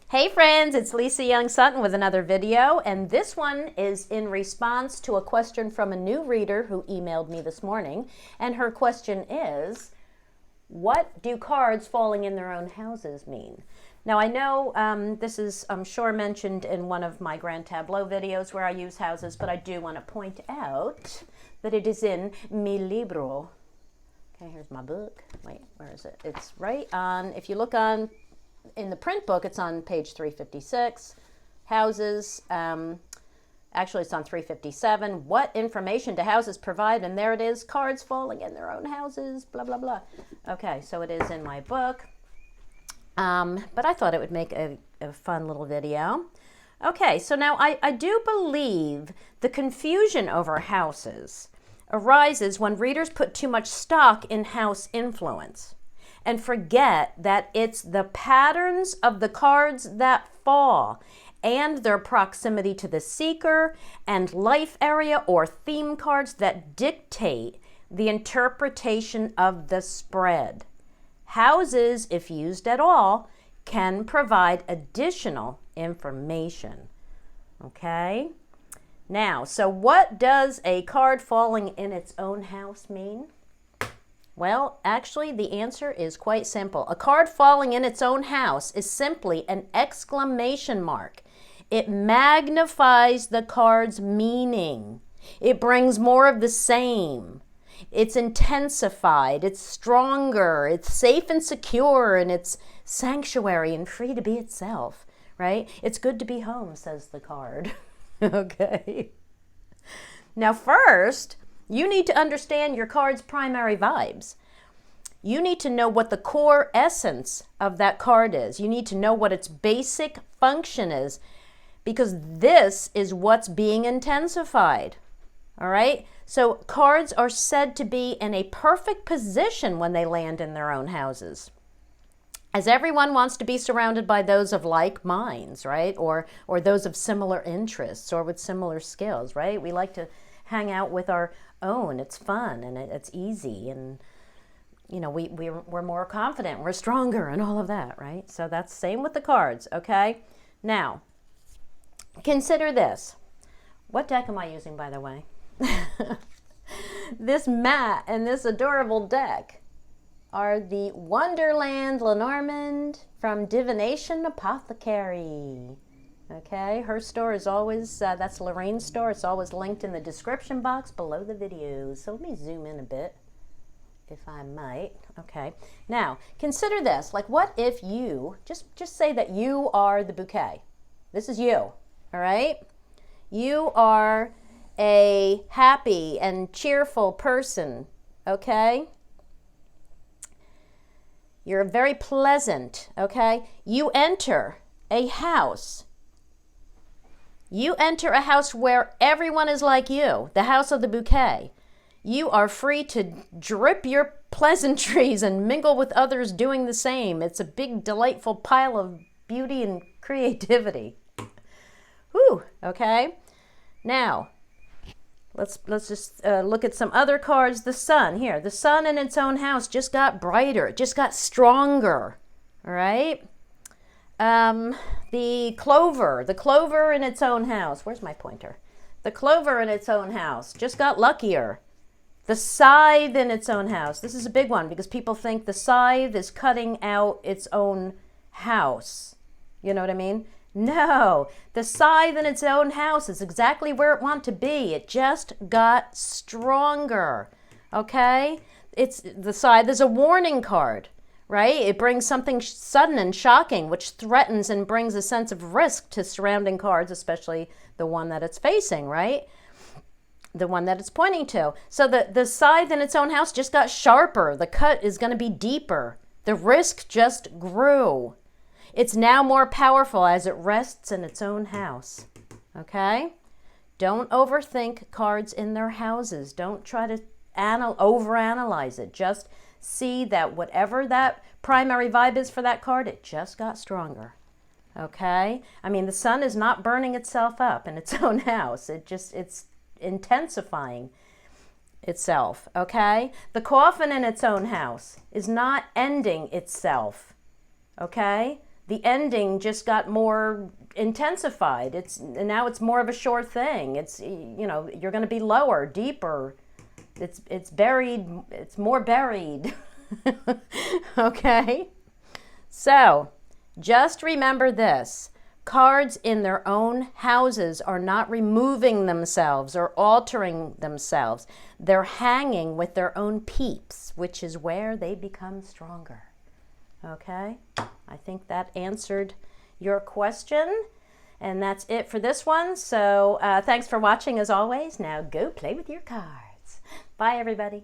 Hey friends, it's Lisa Young Sutton with another video, and this one is in response to a question from a new reader who emailed me this morning, and her question is, what do cards falling in their own houses mean? Now I know this is, I'm sure, mentioned in one of my Grand Tableau videos where I use houses, but I do want to point out that it is in mi libro. Okay, here's my book. Wait, where is it? It's right on, if you look on in the print book, it's on page 356, houses, actually it's on 357, what information do houses provide? And there it is, cards falling in their own houses, blah, blah, blah. Okay, so it is in my book, but I thought it would make a fun little video. Okay, so now I do believe the confusion over houses arises when readers put too much stock in house influence and forget that it's the patterns of the cards that fall and their proximity to the seeker and life area or theme cards that dictate the interpretation of the spread. Houses, if used at all, can provide additional information. Okay? Now, so what does a card falling in its own house mean? Well, actually, the answer is quite simple. A card falling in its own house is simply an exclamation mark. It magnifies the card's meaning. It brings more of the same. It's intensified. It's stronger. It's safe and secure, and it's sanctuary and free to be itself, right? It's good to be home, says the card. Okay. Now, first, you need to understand your card's primary vibes. You need to know what the core essence of that card is. You need to know what its basic function is, because this is what's being intensified. All right? So cards are said to be in a perfect position when they land in their own houses, as everyone wants to be surrounded by those of like minds, right? Or those of similar interests or with similar skills, right? We like to hang out with our own. It's fun and it's easy, and you know, we're more confident, we're stronger, and all of that, right? So that's the same with the cards. Okay, now consider this. What deck am I using, by the way? This mat and this adorable deck are the Wonderland Lenormand from DivinationApothecary. Okay, her store is always, that's Lorraine's store. It's always linked in the description box below the video. So let me zoom in a bit, if I might. Okay, now consider this. Like, what if you, just say that you are the bouquet. This is you, all right? You are a happy and cheerful person, okay? You're very pleasant, okay? You enter a house. You enter a house where everyone is like you, the house of the bouquet. You are free to drip your pleasantries and mingle with others doing the same. It's a big, delightful pile of beauty and creativity. Whew, okay? Now, let's just look at some other cards. The sun, here. The sun in its own house just got brighter. It just got stronger, all right? The clover in its own house. Where's my pointer? The clover in its own house just got luckier. The scythe in its own house. This is a big one because people think the scythe is cutting out its own house. You know what I mean? No, the scythe in its own house is exactly where it wants to be. It just got stronger, okay? The scythe is a warning card, right? It brings something sudden and shocking, which threatens and brings a sense of risk to surrounding cards, especially the one that it's facing, right? The one that it's pointing to. So the scythe in its own house just got sharper. The cut is going to be deeper. The risk just grew. It's now more powerful as it rests in its own house, okay? Don't overthink cards in their houses. Don't try to overanalyze it. Just see that whatever that primary vibe is for that card, it just got stronger, okay? I mean, the sun is not burning itself up in its own house. It's intensifying itself, okay? The coffin in its own house is not ending itself, okay? the ending just got more intensified. Now it's more of a sure thing. It's, you know, you're going to be lower, deeper. It's buried. It's more buried. Okay? So, just remember this. Cards in their own houses are not removing themselves or altering themselves. They're hanging with their own peeps, which is where they become stronger. Okay? I think that answered your question. And that's it for this one. So thanks for watching as always. Now go play with your cards. Bye, everybody.